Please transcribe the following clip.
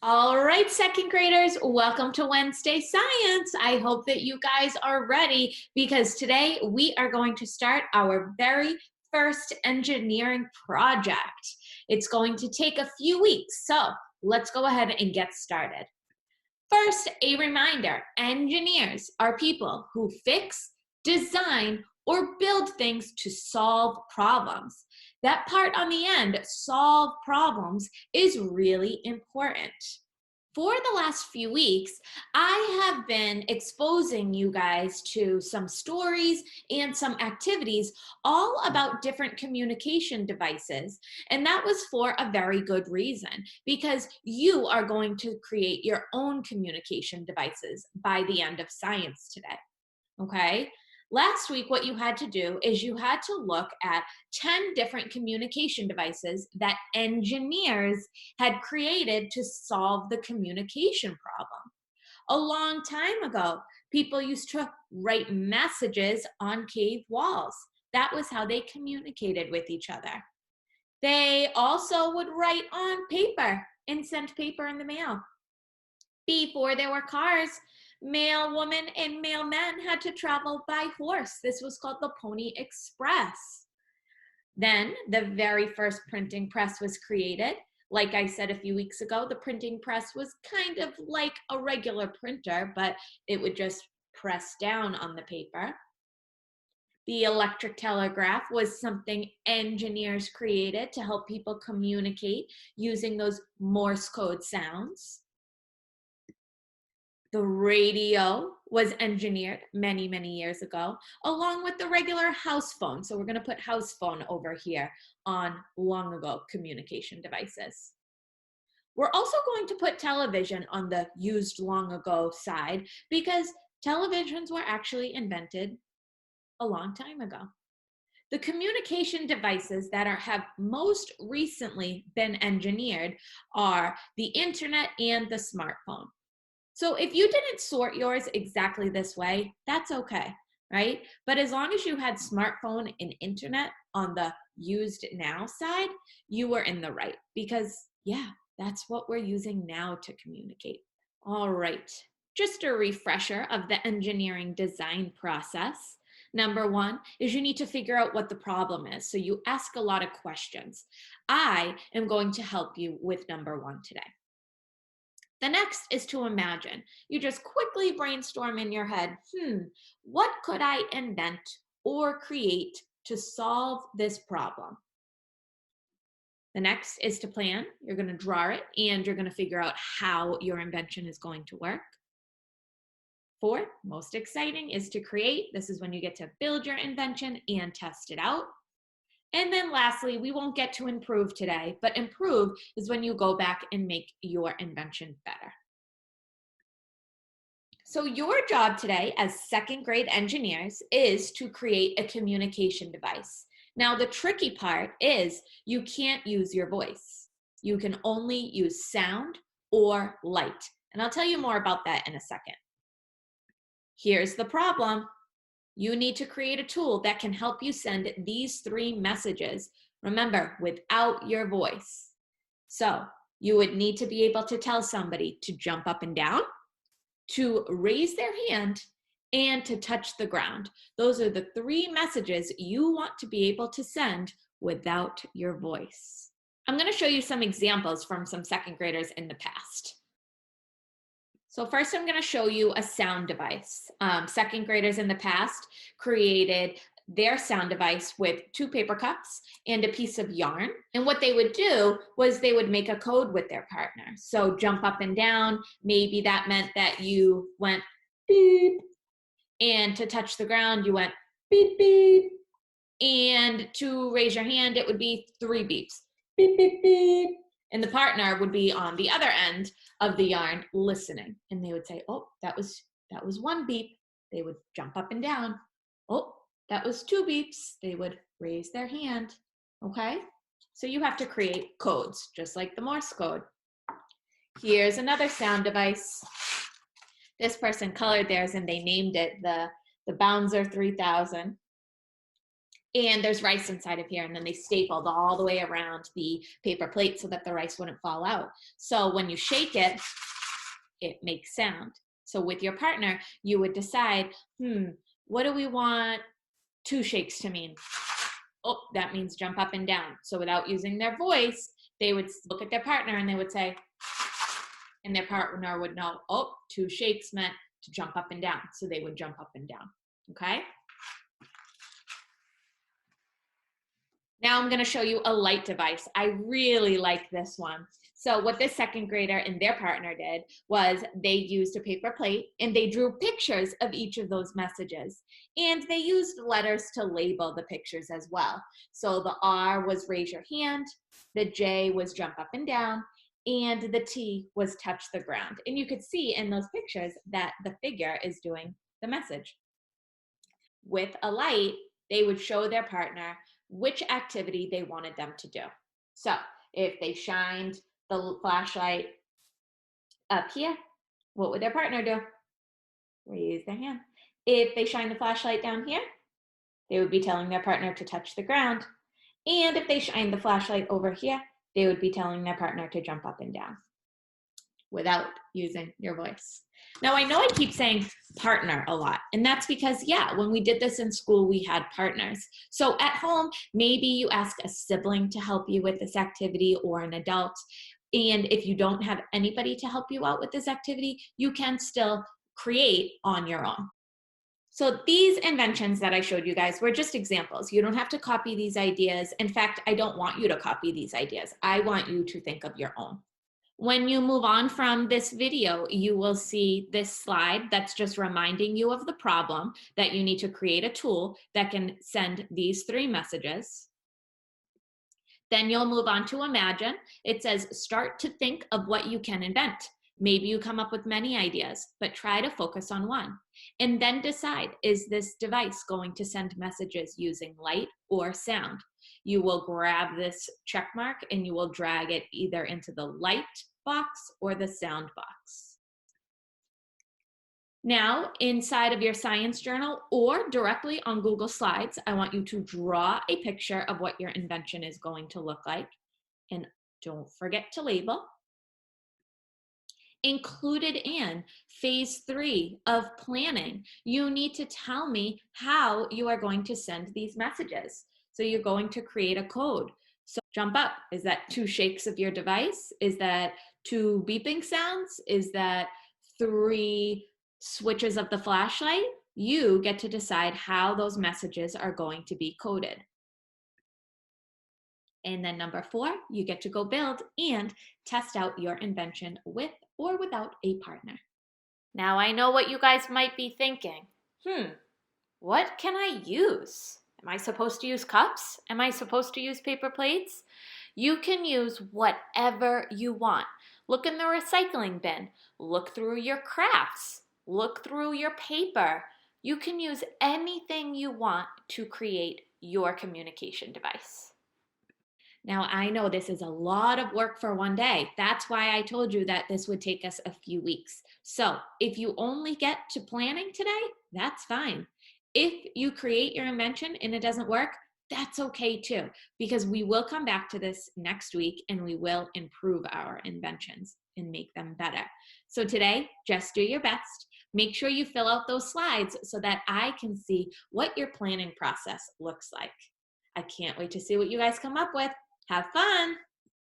All right, second graders, welcome to Wednesday Science. I hope that you guys are ready because today we are going to start our very first engineering project. It's going to take a few weeks, so let's go ahead and get started. First, a reminder, engineers are people who fix, design, or build things to solve problems. That part on the end, solve problems, is really important. For the last few weeks, I have been exposing you guys to some stories and some activities all about different communication devices. And that was for a very good reason, because you are going to create your own communication devices by the end of science today. Okay? Last week, what you had to do is you had to look at 10 different communication devices that engineers had created to solve the communication problem. A long time ago, people used to write messages on cave walls. That was how they communicated with each other. They also would write on paper and send paper in the mail. Before there were cars, male women and male men had to travel by horse. This was called the Pony Express. Then the very first printing press was created. Like I said a few weeks ago, the printing press was kind of like a regular printer, but it would just press down on the paper. The electric telegraph was something engineers created to help people communicate using those Morse code sounds. The radio was engineered many, many years ago, along with the regular house phone. So we're going to put house phone over here on long ago communication devices. We're also going to put television on the used long ago side because televisions were actually invented a long time ago. The communication devices that have most recently been engineered are the internet and the smartphone. So if you didn't sort yours exactly this way, that's okay, right? But as long as you had smartphone and internet on the used now side, you were in the right because, yeah, that's what we're using now to communicate. All right, just a refresher of the engineering design process. Number one is you need to figure out what the problem is. So you ask a lot of questions. I am going to help you with number one today. The next is to imagine. You just quickly brainstorm in your head, what could I invent or create to solve this problem? The next is to plan. You're going to draw it and you're going to figure out how your invention is going to work. Fourth, most exciting, is to create. This is when you get to build your invention and test it out. And then lastly, we won't get to improve today, but improve is when you go back and make your invention better. So your job today as second grade engineers is to create a communication device. Now, the tricky part is you can't use your voice. You can only use sound or light. And I'll tell you more about that in a second. Here's the problem. You need to create a tool that can help you send these three messages, remember, without your voice. So you would need to be able to tell somebody to jump up and down, to raise their hand, and to touch the ground. Those are the three messages you want to be able to send without your voice. I'm going to show you some examples from some second graders in the past. So first I'm going to show you a sound device. Second graders in the past created their sound device with 2 paper cups and a piece of yarn. And what they would do was they would make a code with their partner. So jump up and down, maybe that meant that you went beep. And to touch the ground, you went beep, beep. And to raise your hand, it would be 3 beeps. Beep, beep, beep. And the partner would be on the other end of the yarn listening. And they would say, oh, that was 1 beep. They would jump up and down. Oh, that was 2 beeps. They would raise their hand. Okay? So you have to create codes, just like the Morse code. Here's another sound device. This person colored theirs and they named it the Bouncer 3000. and there's rice inside of here, and then they stapled all the way around the paper plate so that the rice wouldn't fall out. So when you shake it, it makes sound. So with your partner, you would decide, what do we want 2 shakes to mean? Oh, that means jump up and down. So without using their voice, they would look at their partner and they would say, and their partner would know, oh, 2 shakes meant to jump up and down. So they would jump up and down, okay? Now I'm gonna show you a light device. I really like this one. So what this second grader and their partner did was they used a paper plate and they drew pictures of each of those messages. And they used letters to label the pictures as well. So the R was raise your hand, the J was jump up and down, and the T was touch the ground. And you could see in those pictures that the figure is doing the message. With a light, they would show their partner which activity they wanted them to do. So if they shined the flashlight up here, what would their partner do? Raise their hand. If they shine the flashlight down here, they would be telling their partner to touch the ground. And if they shine the flashlight over here, they would be telling their partner to jump up and down without using your voice. Now, I know I keep saying partner a lot, and that's because, yeah, when we did this in school, we had partners. So at home, maybe you ask a sibling to help you with this activity or an adult. And if you don't have anybody to help you out with this activity, you can still create on your own. So these inventions that I showed you guys were just examples. You don't have to copy these ideas. In fact, I don't want you to copy these ideas. I want you to think of your own. When you move on from this video, you will see this slide that's just reminding you of the problem, that you need to create a tool that can send these 3 messages. Then you'll move on to imagine. It says start to think of what you can invent. Maybe you come up with many ideas, but try to focus on one. And then decide, is this device going to send messages using light or sound? You will grab this check mark and you will drag it either into the light box or the sound box. Now, inside of your science journal or directly on Google Slides, I want you to draw a picture of what your invention is going to look like. And don't forget to label. Included in phase 3 of planning, you need to tell me how you are going to send these messages. So you're going to create a code. So jump up. Is that 2 shakes of your device? Is that 2 beeping sounds? Is that 3 switches of the flashlight? You get to decide how those messages are going to be coded. And then number 4, you get to go build and test out your invention with or without a partner. Now I know what you guys might be thinking. What can I use? Am I supposed to use cups? Am I supposed to use paper plates? You can use whatever you want. Look in the recycling bin. Look through your crafts. Look through your paper. You can use anything you want to create your communication device. Now, I know this is a lot of work for one day. That's why I told you that this would take us a few weeks. So if you only get to planning today, that's fine. If you create your invention and it doesn't work, that's okay too, because we will come back to this next week and we will improve our inventions and make them better. So today, just do your best. Make sure you fill out those slides so that I can see what your planning process looks like. I can't wait to see what you guys come up with. Have fun!